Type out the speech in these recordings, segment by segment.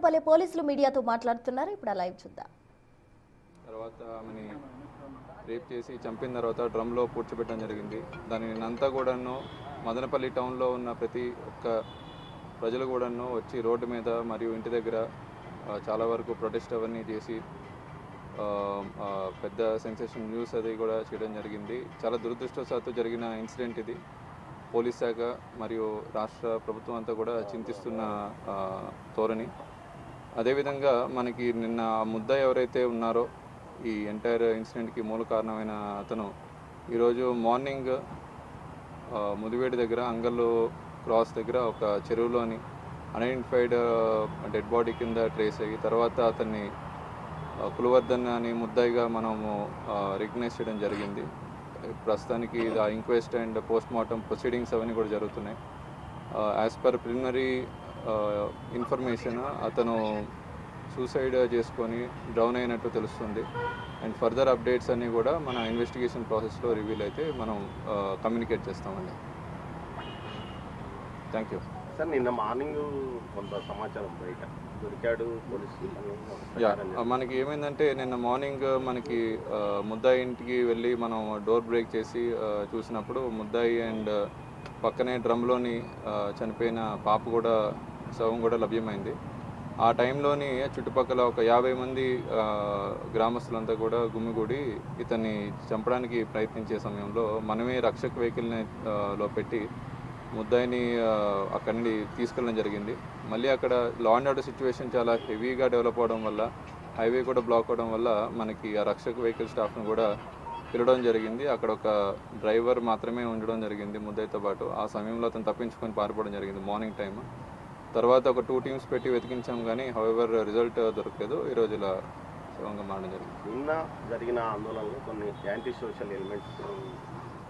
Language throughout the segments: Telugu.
మదనపల్లి పోలీసులు మీడియాతో మాట్లాడుతున్నారు. ఇప్పుడు ఆ లైవ్ చూద్దాం. తర్వాత ఆమెని రేప్ చేసి చంపిన తర్వాత డ్రమ్లో పూడ్చిపెట్టడం జరిగింది. దానిని అంతా కూడాను మదనపల్లి టౌన్లో ఉన్న ప్రతి ఒక్క ప్రజలు కూడాను వచ్చి రోడ్డు మీద మరియు ఇంటి దగ్గర చాలా వరకు ప్రొటెస్ట్ అవన్నీ చేసి పెద్ద సెన్సేషన్ న్యూస్ అది కూడా చేయడం జరిగింది. చాలా దురదృష్టవశాత్తు జరిగిన ఇన్సిడెంట్ ఇది. పోలీస్ శాఖ మరియు రాష్ట్ర ప్రభుత్వం అంతా కూడా చింతిస్తున్న ధోరణి. అదేవిధంగా మనకి నిన్న ముద్దాయి ఎవరైతే ఉన్నారో ఈ ఎంటైర్ ఇన్సిడెంట్కి మూల కారణమైన అతను ఈరోజు మార్నింగ్ ముదివేడి దగ్గర అంగళ్ళు క్రాస్ దగ్గర ఒక చెరువులోని అన్ఐడెంటిఫైడ్ డెడ్ బాడీ కింద ట్రేస్ అయ్యి తర్వాత అతన్ని కులవర్ధన్ అని ముద్దాయిగా మనము రికగ్నైజ్ చేయడం జరిగింది. ప్రస్తుతానికి ఆ inquest and post mortem proceedings అవన్నీ కూడా జరుగుతున్నాయి. యాజ్ పర్ ప్రిలిమినరీ ఇన్ఫర్మేషన్ అతను సూసైడ్ చేసుకొని డౌన్ అయినట్టు తెలుస్తుంది. అండ్ ఫర్దర్ అప్డేట్స్ అన్నీ కూడా మన ఇన్వెస్టిగేషన్ ప్రాసెస్లో రివీల్ అయితే మనం కమ్యూనికేట్ చేస్తామండి. Thank you sir. నిన్న మార్నింగ్ కొంత సమాచారం బయట దొరికాడు పోలీసు. మనకి ఏమైందంటే నిన్న మార్నింగ్ మనకి ముద్దాయి ఇంటికి వెళ్ళి మనం డోర్ బ్రేక్ చేసి చూసినప్పుడు ముద్దాయి అండ్ పక్కనే డ్రమ్లోని చనిపోయిన పాప కూడా శవం కూడా లభ్యమైంది. ఆ టైంలోని చుట్టుపక్కల ఒక 50 మంది గ్రామస్తులంతా కూడా గుమిగూడి ఇతన్ని చంపడానికి ప్రయత్నించే సమయంలో మనమే రక్షక్ వెహికల్ని లో పెట్టి ముద్దాయిని అక్కడి నుండి తీసుకెళ్ళడం జరిగింది. మళ్ళీ అక్కడ లా అండ్ ఆర్డర్ సిచ్యువేషన్ చాలా హెవీగా డెవలప్ అవడం వల్ల హైవే కూడా బ్లాక్ అవడం వల్ల మనకి ఆ రక్షక్ వెహికల్ స్టాఫ్ను కూడా పిలవడం జరిగింది. అక్కడ ఒక డ్రైవర్ మాత్రమే ఉండడం జరిగింది ముద్దాయితో పాటు. ఆ సమయంలో అతను తప్పించుకొని పారిపోవడం జరిగింది మార్నింగ్ టైం. తర్వాత ఒక 2 టీమ్స్ పెట్టి వెతికించాం కానీ హౌఎవర్ రిజల్ట్ దొరకలేదు. ఈరోజు ఇలా శివంగా మారడం జరిగింది. నిన్న జరిగిన ఆందోళనలో కొన్ని యాంటీ సోషల్ ఎలిమెంట్స్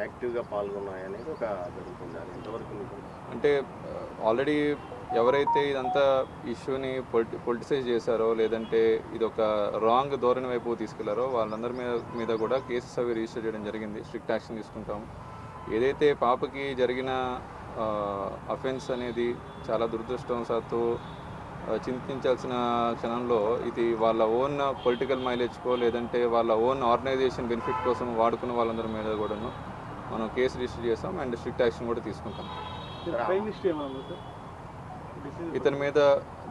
యాక్టివ్గా పాల్గొన్నాయనేది ఒక జరుగుతుంది. అది ఎంతవరకు అంటే ఆల్రెడీ ఎవరైతే ఇదంతా ఇష్యూని పొలిటిసైజ్ చేశారో లేదంటే ఇది ఒక రాంగ్ ధోరణి వైపు తీసుకెళ్లారో వాళ్ళందరి మీద కూడా కేసెస్ అవి రిజిస్టర్ చేయడం జరిగింది. స్ట్రిక్ట్ యాక్షన్ తీసుకుంటాం. ఏదైతే పాపకి జరిగిన అఫెన్స్ అనేది చాలా దురదృష్టవశాత్తు చింతించాల్సిన క్షణంలో ఇది వాళ్ళ ఓన్ పొలిటికల్ మైలేజ్కో లేదంటే వాళ్ళ ఓన్ ఆర్గనైజేషన్ బెనిఫిట్ కోసం వాడుకున్న వాళ్ళందరి మీద కూడాను మనం కేసు రిజిస్టర్ చేస్తాం అండ్ స్ట్రిక్ట్ యాక్షన్ కూడా తీసుకుంటాం. ఇతని మీద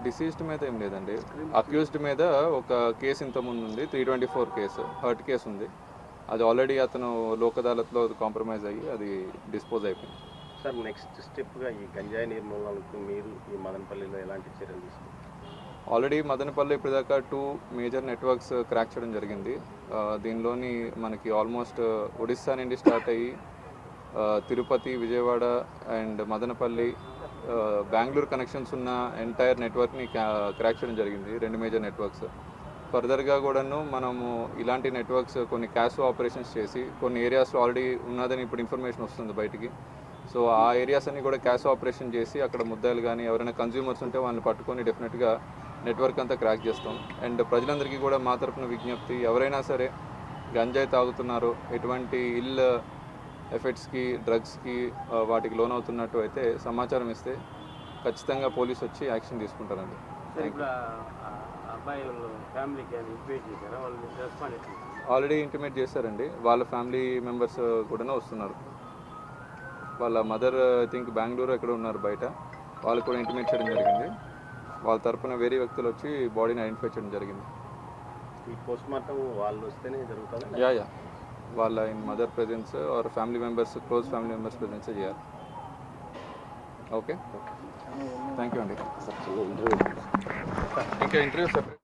డిసీజ్డ్ మీద ఏం లేదండి. అక్యూజ్డ్ మీద ఒక కేసు ఇంతకుముందు ఉంది, 324 కేసు, హర్ట్ కేసు ఉంది. అది ఆల్రెడీ అతను లోక్ అదాలత్లో కాంప్రమైజ్ అయ్యి అది డిస్పోజ్ అయిపోయింది. సార్, నెక్స్ట్ స్టెప్గా ఈ గంజాయి నిర్మూలనకు మీరు ఈ మదనపల్లిలో ఎలాంటి చర్యలు తీసుకుంటారు? ఆల్రెడీ మదనపల్లి ఇప్పటిదాకా 2 మేజర్ నెట్వర్క్స్ క్రాక్ చేయడం జరిగింది. దీనిలోని మనకి ఆల్మోస్ట్ ఒడిస్సా నుండి స్టార్ట్ అయ్యి తిరుపతి, విజయవాడ అండ్ మదనపల్లి, బెంగళూరు కనెక్షన్స్ ఉన్న ఎంటైర్ నెట్వర్క్ని క్రాక్ చేయడం జరిగింది. 2 మేజర్ నెట్వర్క్స్. ఫర్దర్గా కూడాను మనము ఇలాంటి నెట్వర్క్స్ కొన్ని క్యాష్ ఆపరేషన్స్ చేసి కొన్ని ఏరియాస్లో ఆల్రెడీ ఉన్నదని ఇప్పుడు ఇన్ఫర్మేషన్ వస్తుంది బయటికి. సో ఆ ఏరియాస్ అన్ని కూడా క్యాష్ ఆపరేషన్ చేసి అక్కడ ముద్దాయిలు కానీ ఎవరైనా కన్జ్యూమర్స్ ఉంటే వాళ్ళని పట్టుకొని డెఫినెట్గా నెట్వర్క్ అంతా క్రాక్ చేస్తాం. అండ్ ప్రజలందరికీ కూడా మా తరఫున విజ్ఞప్తి, ఎవరైనా సరే గంజాయి తాగుతున్నారో ఎటువంటి ఇల్ ఎఫెక్ట్స్కి డ్రగ్స్కి వాటికి లోన్ అవుతున్నట్టు అయితే సమాచారం ఇస్తే ఖచ్చితంగా పోలీసు వచ్చి యాక్షన్ తీసుకుంటారండి. ఆల్రెడీ ఇంటిమేట్ చేశారండి. వాళ్ళ ఫ్యామిలీ మెంబర్స్ కూడా వస్తున్నారు. వాళ్ళ మదర్ ఐ థింక్ బెంగళూరు ఎక్కడ ఉన్నారు బయట, వాళ్ళు కూడా ఇంటిమేట్ చేయడం జరిగింది. వాళ్ళ తరఫున వేరే వ్యక్తులు వచ్చి బాడీని ఐడెంటిఫై చేయడం జరిగింది. ఈ పోస్ట్ మార్టం వాళ్ళు వస్తేనే జరుగుతుంది? యా వాళ్ళ in mother presence or family members, close family members ప్రెజెన్సే చేయాలి. ఓకే, థ్యాంక్ యూ అండి. ఇంకా ఇంటర్వ్యూ సెపరేట్.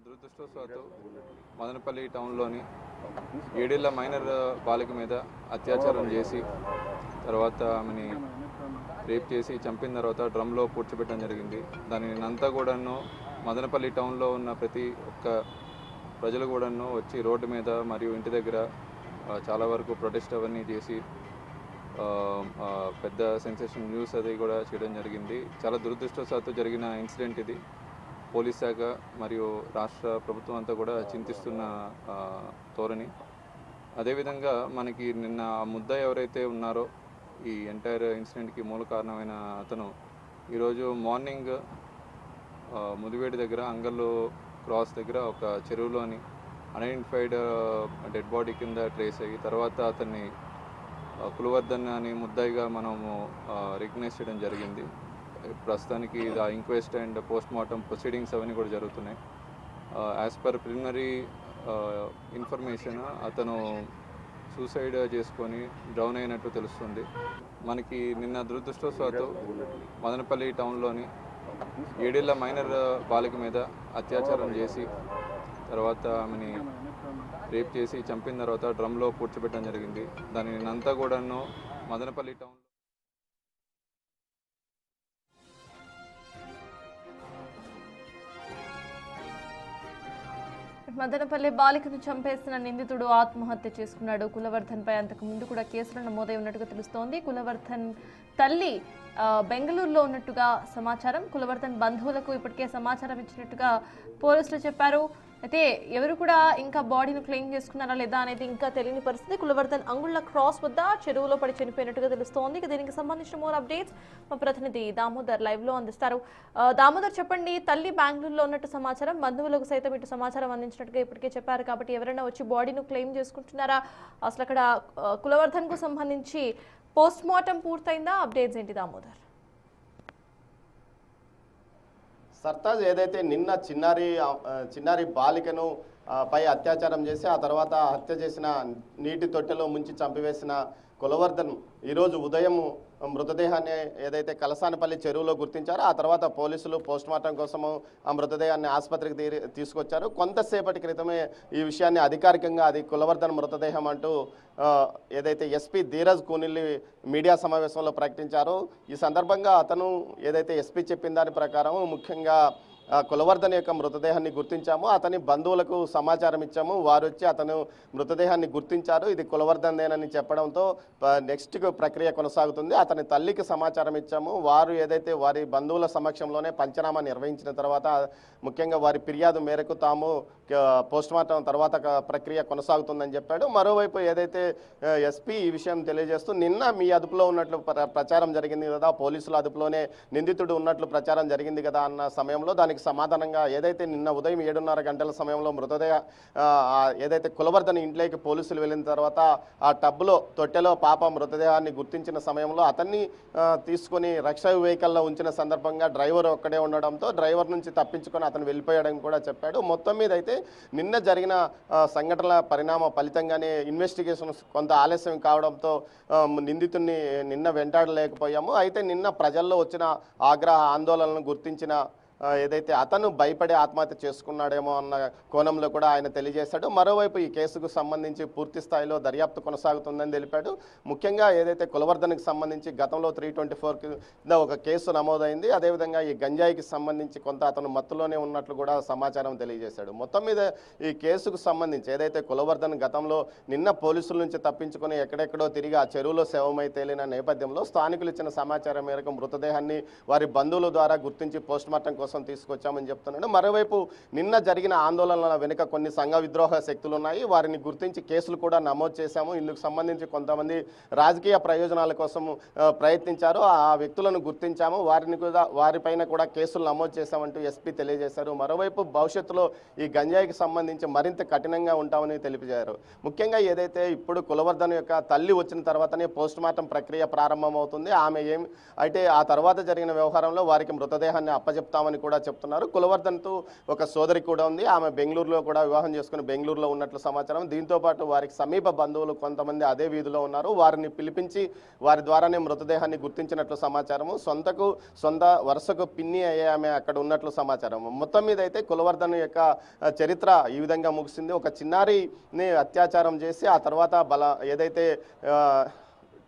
దురదృష్టవశాత్తు మదనపల్లి టౌన్లోని 7 ఏళ్ల మైనర్ బాలిక మీద అత్యాచారం చేసి తర్వాత ఆమెని రేప్ చేసి చంపిన తర్వాత డ్రమ్లో పూడ్చిపెట్టడం జరిగింది. దానిని అంతా కూడాను మదనపల్లి టౌన్లో ఉన్న ప్రతి ఒక్క ప్రజలు కూడాను వచ్చి రోడ్డు మీద మరియు ఇంటి దగ్గర చాలా వరకు ప్రొటెస్ట్ అవన్నీ చేసి ఆ, ఆ, పెద్ద సెన్సేషన్ న్యూస్ అది కూడా చేయడం జరిగింది. చాలా దురదృష్టవశాత్తు జరిగిన ఇన్సిడెంట్ ఇది. పోలీస్ శాఖ మరియు రాష్ట్ర ప్రభుత్వం అంతా కూడా చింతిస్తున్న ఆ, ధోరణి. అదేవిధంగా మనకి నిన్న ఆ ముద్దాయి ఎవరైతే ఉన్నారో ఈ ఎంటైర్ ఇన్సిడెంట్కి మూల కారణమైన అతను ఈరోజు మార్నింగ్ ముదివేడి దగ్గర అంగళ్ళు క్రాస్ దగ్గర ఒక చెరువులోని అన్ఐడెంటిఫైడ్ డెడ్ బాడీ కింద ట్రేస్ అయ్యి తర్వాత అతన్ని కులవర్ధన్ అని ముద్దాయిగా మనము రికగ్నైజ్ చేయడం జరిగింది. ప్రస్తుతానికి ఆ inquest and post mortem proceedings అవన్నీ కూడా జరుగుతున్నాయి. యాజ్ పర్ ప్రిలిమినరీ ఇన్ఫర్మేషన్ అతను సూసైడ్ చేసుకొని డ్రౌన్ అయినట్టు తెలుస్తుంది. మనకి నిన్న దురదృష్టవశాత్తు మదనపల్లి టౌన్లోని 7 ఏళ్ల మైనర్ బాలిక మీద అత్యాచారం చేసి తర్వాత ఆమెని రేప్ చేసి చంపిన తర్వాత డ్రమ్లో పూడ్చిపెట్టడం జరిగింది. దాని నిన్నంతా కూడాను మదనపల్లి టౌన్ మదనపల్లి బాలికను చంపేసిన నిందితుడు ఆత్మహత్య చేసుకున్నాడు. కులవర్ధన్ పై అంతకు ముందు కూడా కేసులు నమోదై ఉన్నట్టుగా తెలుస్తోంది. కులవర్ధన్ తల్లి బెంగళూరులో ఉన్నట్టుగా సమాచారం. కులవర్ధన్ బంధువులకు ఇప్పటికే సమాచారం ఇచ్చినట్టుగా పోలీసులు చెప్పారు. అయితే ఎవరు కూడా ఇంకా బాడీని క్లెయిమ్ చేసుకున్నారా లేదా అనేది ఇంకా తెలియని పరిస్థితి. కులవర్ధన్ అంగుళ్ళ క్రాస్ వద్ద చెరువులో పడి చనిపోయినట్టుగా తెలుస్తోంది. ఇక దీనికి సంబంధించిన మోర్ అప్డేట్స్ మా ప్రతినిధి దామోదర్ లైవ్ లో అందిస్తారు. దామోదర్, చెప్పండి. తల్లి బెంగళూరులో ఉన్నట్టు సమాచారం, బంధువులకు సైతం ఇటు సమాచారం అందించినట్టుగా ఇప్పటికే చెప్పారు. కాబట్టి ఎవరైనా వచ్చి బాడీని క్లెయిమ్ చేసుకుంటున్నారా? అసలు అక్కడ కులవర్ధన్ కు సంబంధించి పోస్ట్ మార్టం పూర్తయిందా? అప్డేట్స్ ఏంటి దామోదర్? సర్తాజ్ ఏదైతే నిన్న చిన్నారి బాలికను పై అత్యాచారం చేసి ఆ తర్వాత హత్య చేసిన నీటి తొట్టెలో ముంచి చంపివేసిన కులవర్ధన్ ఈరోజు ఉదయం మృతదేహాన్ని ఏదైతే కలసానపల్లి చెరువులో గుర్తించారో ఆ తర్వాత పోలీసులు పోస్ట్మార్టం కోసము ఆ మృతదేహాన్ని ఆసుపత్రికి తీసుకొచ్చారు. కొంతసేపటి క్రితమే ఈ విషయాన్ని అధికారికంగా అది కులవర్ధన్ మృతదేహం అంటూ ఏదైతే ఎస్పీ ధీరజ్ కూనిల్లి మీడియా సమావేశంలో ప్రకటించారో ఈ సందర్భంగా అతను ఏదైతే ఎస్పీ చెప్పిన దాని ప్రకారం ముఖ్యంగా కులవర్ధన్ యొక్క మృతదేహాన్ని గుర్తించాము, అతని బంధువులకు సమాచారం ఇచ్చాము, వారు వచ్చి అతను మృతదేహాన్ని గుర్తించారు, ఇది కులవర్ధన్దేనని చెప్పడంతో నెక్స్ట్ ప్రక్రియ కొనసాగుతుంది. అతని తల్లికి సమాచారం ఇచ్చాము, వారు ఏదైతే వారి బంధువుల సమక్షంలోనే పంచనామా నిర్వహించిన తర్వాత ముఖ్యంగా వారి ఫిర్యాదు మేరకు తాము పోస్ట్మార్టం తర్వాత ప్రక్రియ కొనసాగుతుందని చెప్పాడు. మరోవైపు ఏదైతే ఎస్పీ ఈ విషయం తెలియజేస్తూ నిన్న మీ అదుపులో ఉన్నట్లు ప్రచారం జరిగింది కదా, పోలీసుల అదుపులోనే నిందితుడు ఉన్నట్లు ప్రచారం జరిగింది కదా అన్న సమయంలో దానికి సమాధానంగా ఏదైతే నిన్న ఉదయం 7:30 గంటల సమయంలో ఏదైతే కులవర్ధన్ ఇంట్లోకి పోలీసులు వెళ్ళిన తర్వాత ఆ టబ్లో తొట్టెలో పాప మృతదేహాన్ని గుర్తించిన సమయంలో అతన్ని తీసుకొని రక్షా వెహికల్లో ఉంచిన సందర్భంగా డ్రైవర్ ఒక్కడే ఉండడంతో డ్రైవర్ నుంచి తప్పించుకొని అతను వెళ్ళిపోయాడని కూడా చెప్పాడు. మొత్తం మీద అయితే నిన్న జరిగిన సంఘటనల పరిణామ ఫలితంగానే ఇన్వెస్టిగేషన్ కొంత ఆలస్యం కావడంతో నిందితుడిని నిన్న వెంటాడలేకపోయాము. అయితే నిన్న ప్రజల్లో వచ్చిన ఆగ్రహ ఆందోళనలను గుర్తించిన ఏదైతే అతను భయపడి ఆత్మహత్య చేసుకున్నాడేమో అన్న కోణంలో కూడా ఆయన తెలియజేశాడు. మరోవైపు ఈ కేసుకు సంబంధించి పూర్తి స్థాయిలో దర్యాప్తు కొనసాగుతుందని తెలిపాడు. ముఖ్యంగా ఏదైతే కులవర్ధన్కి సంబంధించి గతంలో 324 కింద ఒక కేసు నమోదైంది, అదేవిధంగా ఈ గంజాయికి సంబంధించి కొంత అతను మత్తులోనే ఉన్నట్లు కూడా సమాచారం తెలియజేశాడు. మొత్తం మీద ఈ కేసుకు సంబంధించి ఏదైతే కులవర్ధన్ గతంలో నిన్న పోలీసుల నుంచి తప్పించుకొని ఎక్కడెక్కడో తిరిగి ఆ చెరువులో శవమై తేలిన నేపథ్యంలో స్థానికులు ఇచ్చిన సమాచారం మేరకు మృతదేహాన్ని వారి బంధువుల ద్వారా గుర్తించి పోస్ట్మార్టం కోసం తీసుకొచ్చామని చెప్తున్నాడు. మరోవైపు నిన్న జరిగిన ఆందోళనల వెనుక కొన్ని సంఘ విద్రోహ శక్తులు ఉన్నాయి, వారిని గుర్తించి కేసులు కూడా నమోదు చేశాము. ఇందుకు సంబంధించి కొంతమంది రాజకీయ ప్రయోజనాల కోసం ప్రయత్నించారు, ఆ వ్యక్తులను గుర్తించాము, వారిపైన కూడా కేసులు నమోదు చేశామంటూ ఎస్పీ తెలియజేశారు. మరోవైపు భవిష్యత్తులో ఈ గంజాయికి సంబంధించి మరింత కఠినంగా ఉంటామని తెలిపారు. ముఖ్యంగా ఏదైతే ఇప్పుడు కులవర్ధన్ యొక్క తల్లి వచ్చిన తర్వాతనే పోస్ట్మార్టం ప్రక్రియ ప్రారంభమవుతుంది. ఆమె అయితే ఆ తర్వాత జరిగిన వ్యవహారంలో వారికి మృతదేహాన్ని అప్పచెప్తామని కూడా చెప్తున్నారు. కులవర్ధన్తో ఒక సోదరి కూడా ఉంది, ఆమె బెంగళూరులో కూడా వివాహం చేసుకుని బెంగళూరులో ఉన్నట్లు సమాచారం. దీంతో పాటు వారికి సమీప బంధువులు కొంతమంది అదే వీధిలో ఉన్నారు, వారిని పిలిపించి వారి ద్వారానే మృతదేహాన్ని గుర్తించినట్లు సమాచారము. సొంత వరుసకు పిన్ని అయ్యే ఆమె అక్కడ ఉన్నట్లు సమాచారం. మొత్తం మీద అయితే కులవర్ధన్ యొక్క చరిత్ర ఈ విధంగా ముగిసింది. ఒక చిన్నారిని అత్యాచారం చేసి ఆ తర్వాత ఏదైతే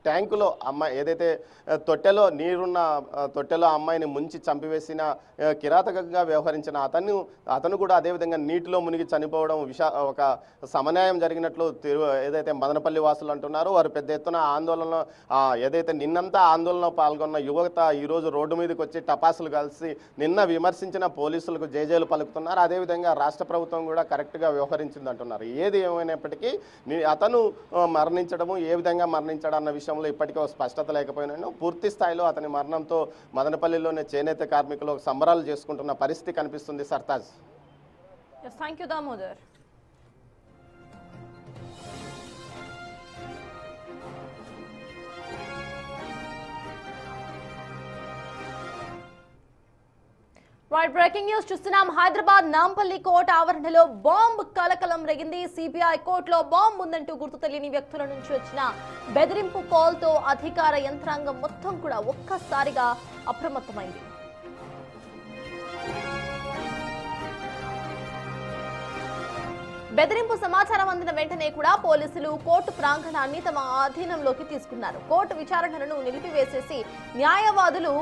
ట్యాంకులో అమ్మాయి ఏదైతే తొట్టెలో నీరున్న తొట్టెలో అమ్మాయిని ముంచి చంపివేసిన కిరాతకంగా వ్యవహరించిన అతను కూడా అదేవిధంగా నీటిలో మునిగి చనిపోవడం ఒక సమన్యాయం జరిగినట్లు ఏదైతే మదనపల్లి వాసులు అంటున్నారో వారు పెద్ద ఎత్తున ఆందోళన ఏదైతే నిన్నంతా ఆందోళనలో పాల్గొన్న యువత ఈరోజు రోడ్డు మీదకి వచ్చి టపాసులు కలిసి నిన్న విమర్శించిన పోలీసులకు జేజేలు పలుకుతున్నారు. అదేవిధంగా రాష్ట్ర ప్రభుత్వం కూడా కరెక్ట్గా వ్యవహరించింది అంటున్నారు. ఏది ఏమైనప్పటికీ అతను మరణించడము ఏ విధంగా మరణించడం అన్న విషయంలో ఇప్పటికీ స్పష్టత లేకపోయినా పూర్తి స్థాయిలో అతని మరణంతో మదనపల్లిలోని చేనేత కార్మికులు సంబరాలు చేసుకుంటున్న పరిస్థితి కనిపిస్తుంది. Sartaj. Thank you Damodar. Right, breaking news చూస్తున్నాం. హైదరాబాద్ నాంపల్లి కోర్టు ఆవరణలో బాంబు కలకలం రేగింది. సిబిఐ కోర్టులో బాంబు ఉందంటూ గుర్తు తెలియని వ్యక్తుల నుంచి వచ్చిన బెదిరింపు కాల్తో అధికార యంత్రాంగం మొత్తం కూడా ఒక్కసారిగా అప్రమత్తమైంది. బెదిరింపు సమాచారం అందిన వెంటనే కూడా పోలీసులు కోర్టు ప్రాంగణాన్ని తమ ఆధీనంలోకి తీసుకున్నారు. కోర్టు విచారణను నిలిపివేసేసి న్యాయవాదులు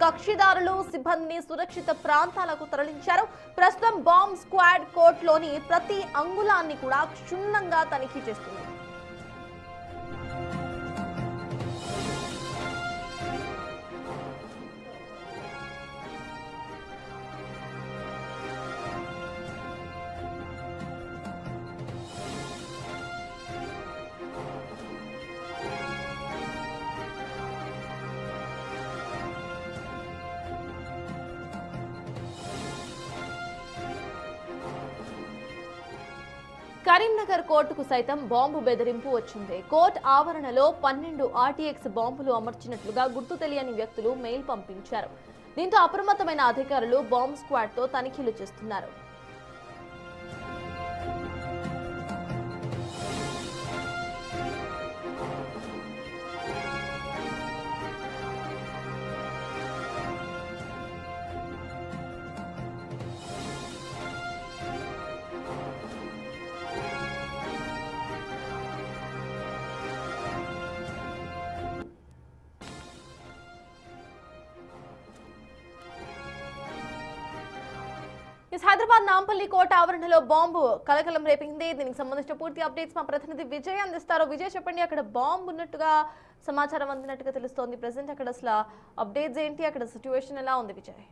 కక్షిదారులు సిబ్బందిని సురక్షిత ప్రాంతాలకు తరలించారు. ప్రస్తుతం బాంబ్ స్క్వాడ్ కోర్టులోని ప్రతి అంగుళాన్ని కూడా క్షుణ్ణంగా తనిఖీ చేస్తుంది. కరీంనగర్ కోర్టుకు సైతం బాంబు బెదిరింపు వచ్చింది. కోర్టు ఆవరణలో 12 RTX బాంబులు అమర్చినట్లుగా గుర్తు తెలియని వ్యక్తులు మెయిల్ పంపించారు. దీంతో అప్రమత్తమైన అధికారులు బాంబ్ స్క్వాడ్ తో తనిఖీలు చేస్తున్నారు. హైదరాబాద్ నాంపల్లి కోట ఆవరణలో బాంబు కలకలం రేపింది. దీనికి సంబంధించిన పూర్తి అప్డేట్స్ మా ప్రతినిధి విజయ్ అందిస్తారు. విజయ్, చెప్పండి, అక్కడ బాంబు ఉన్నట్టుగా సమాచారం అందినట్టుగా తెలుస్తోంది. ప్రెసెంట్ అక్కడ అసలు అప్డేట్స్ ఏంటి, అక్కడ సిచ్యువేషన్ ఎలా ఉంది విజయ్?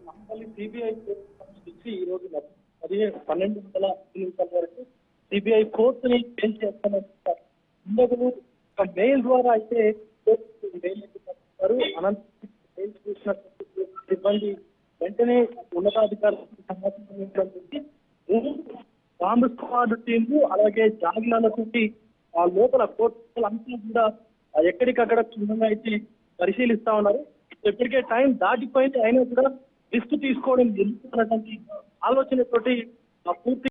నాంపల్లి సిబిఐ కోర్టు ఈ రోజు 12:10 వరకు సిబిఐ కోర్టుని బెంచ్ చేస్తున్నారు. ఒక మెయిల్ ద్వారా అయితే మెయిల్ మెయిల్ చూసిన సిబ్బంది వెంటనే ఉన్నతాధికారులకు సమాచారం బాంబు స్క్వాడ్ టీంలు అలాగే జాగిలాలతో ఆ లోపల కోర్టు అంతా కూడా ఎక్కడికక్కడ క్షుణ్ణంగా అయితే పరిశీలిస్తా ఉన్నారు. ఇప్పటికే టైం దాటిపోయింది, అయినా కూడా రిస్క్ తీసుకోవడం ఎందుకు ఆలోచనతోటి పూర్తి